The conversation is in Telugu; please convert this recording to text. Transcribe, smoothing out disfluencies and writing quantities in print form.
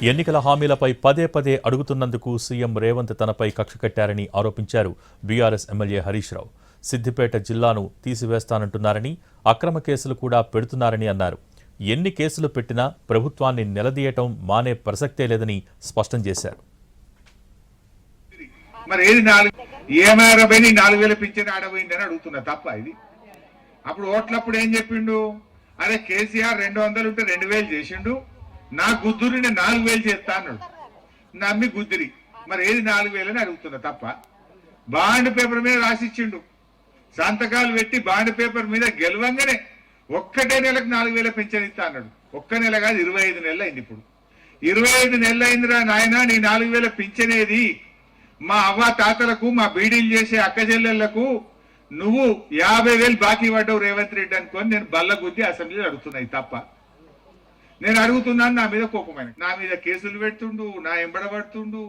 ఎన్నికల హామీలపై పదే పదే అడుగుతున్నందుకు సీఎం రేవంత్ తనపై కక్ష కట్టారని ఆరోపించారు బీఆర్ఎస్ ఎమ్మెల్యే హరీష్ రావు. సిద్దిపేట జిల్లాను తీసివేస్తానంటున్నారని, అక్రమ కేసులు కూడా పెడుతున్నారని అన్నారు. ఎన్ని కేసులు పెట్టినా ప్రభుత్వాన్ని నిలదీయటం మానే ప్రసక్తే లేదని స్పష్టం చేశారు. మరి ఏది 4,000 పింఛన్ ఆడబోయిందని అడుగుతున్నా తప్ప ఇది. అప్పుడు ఓట్లప్పుడు ఏం చెప్పిండు, అరే కేసీఆర్ 200 ఉంటే 2,000 చేసిండు, నా గుద్దురిని 4,000 చేస్తా అన్నాడు. నమ్మి గుద్దిరి. మరి ఏది 4,000 అని అడుగుతున్నా తప్ప. బాండ్ పేపర్ మీద రాసిచ్చిండు, సంతకాలు పెట్టి బాండ్ పేపర్ మీద గెలవంగానే ఒక్కటే నెలకు 4,000 పింఛన్ ఇస్తా అన్నాడు. ఒక్క నెల కాదు, 25 నెలలు అయింది. ఇప్పుడు 25 నెలలు అయిందిరా నాయన, నీ 4,000 పింఛనేది? మా అవ్వ తాతలకు, మా బీడీలు చేసే అక్క చెల్లెళ్లకు నువ్వు 50,000 బాకీ పడ్డావు రేవంత్ రెడ్డి అనుకొని నేను బల్ల గుద్ది అసెంబ్లీలో అడుగుతున్నాయి తప్ప. నేను అడుగుతున్నాను, నా మీద కోపమైన, నా మీద కేసులు పెడుతుండు, నా ఎంబడబడుతుండు.